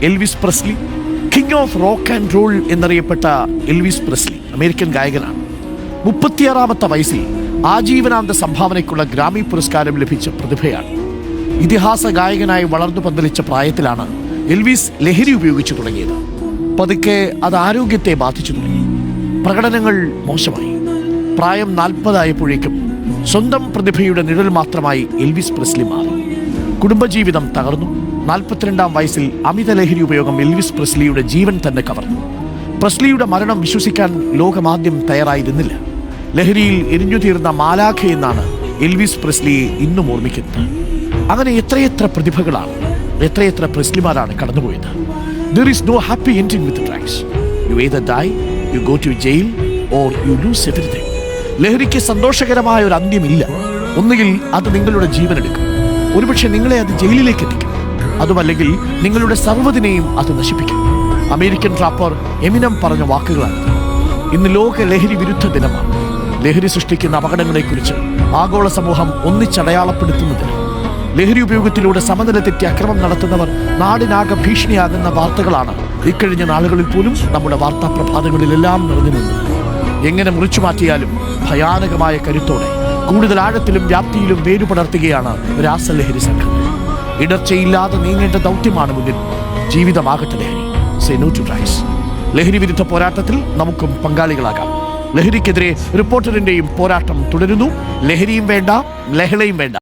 Elvis Presley, king of rock and roll എന്നറിയപ്പെട്ട Elvis Presley American ഗായകനാണ്. 36-ാമത്തെ വയസ്സിൽ ആജീവനാന്ത സംഭാവനയ്ക്കുള്ള ഗ്രാമി പുരസ്കാരം ലഭിച്ച പ്രതിഭയാണ്. ഇതിഹാസ ഗായകനായി വളർന്നു പന്തലിച്ച പ്രായത്തിലാണ് എൽവിസ് ലഹരി ഉപയോഗിച്ചു തുടങ്ങിയത്. പതുക്കെ അത് ആരോഗ്യത്തെ ബാധിച്ചു തുടങ്ങി. പ്രകടനങ്ങൾ മോശമായി. പ്രായം 40 ആയപ്പോഴേക്കും സ്വന്തം പ്രതിഭയുടെ നിഴൽ മാത്രമായി എൽവിസ് പ്രസ്ലി മാറി. കുടുംബജീവിതം തകർന്നു. 42-ാം വയസ്സിൽ അമിത ലഹരി ഉപയോഗം എൽവിസ് പ്രസ്ലിയുടെ ജീവൻ തന്നെ കവർന്നു. പ്രസ്ലിയുടെ മരണം വിശ്വസിക്കാൻ ലോകമാദ്യം തയ്യാറായിരുന്നില്ല. ലഹരിയിൽ എരിഞ്ഞുതീർന്ന മാലാഖ എന്നാണ് എൽവിസ് പ്രസ്ലിയെ ഇന്നും ഓർമ്മിക്കുന്നത്. അങ്ങനെ എത്രയെത്ര പ്രതിഭകളാണ്, എത്രയെത്ര പ്രസ്ലിമാരാണ് കടന്നുപോയത്. There is no happy ending with drugs. You either die, you go to jail, or you lose everything. ലഹരിക്ക് സന്തോഷകരമായ ഒരു അന്ത്യമില്ല. ഒന്നുകിൽ അത് നിങ്ങളുടെ ജീവനെടുക്കും, ഒരുപക്ഷെ നിങ്ങളെ അത് ജയിലിലേക്ക് എത്തിക്കും, അതുമല്ലെങ്കിൽ നിങ്ങളുടെ സർവ്വതിനെയും അത് നശിപ്പിക്കും. അമേരിക്കൻ റാപ്പർ എമിനം പറഞ്ഞ വാക്കുകളാണ്. ഇന്ന് ലോക ലഹരി വിരുദ്ധ ദിനമാണ്. ലഹരി സൃഷ്ടിക്കുന്ന അപകടങ്ങളെക്കുറിച്ച് ആഗോള സമൂഹം ഒന്നിച്ചടയാളപ്പെടുത്തുന്നതിന് ലഹരി ഉപയോഗത്തിലൂടെ സമനില തെറ്റി അക്രമം നടത്തുന്നവർ നാടിനാകെ ഭീഷണിയാകുന്ന വാർത്തകളാണ് ഇക്കഴിഞ്ഞ നാളുകളിൽ പോലും നമ്മുടെ വാർത്താ പ്രഭാതങ്ങളിലെല്ലാം നിറഞ്ഞു നിന്നത്. എങ്ങനെ മുറിച്ചു മാറ്റിയാലും ഭയാനകമായ കരുത്തോടെ കൂടുതൽ ആഴത്തിലും വ്യാപ്തിയിലും വേരുപടർത്തുകയാണ് രാസലഹരി സംഘങ്ങൾ. ഇടർച്ചയില്ലാതെ നീങ്ങേണ്ട ദൗത്യമാണ് മുന്നിൽ. ജീവിതമാകട്ടെ ലഹരി. Say no to drugs. ലഹരി വിരുദ്ധ പോരാട്ടത്തിൽ നമുക്കും പങ്കാളികളാകാം. ലഹരിക്കെതിരെ റിപ്പോർട്ടറിന്റെയും പോരാട്ടം തുടരുന്നു. ലഹരിയും വേണ്ട, ലഹളയും വേണ്ട.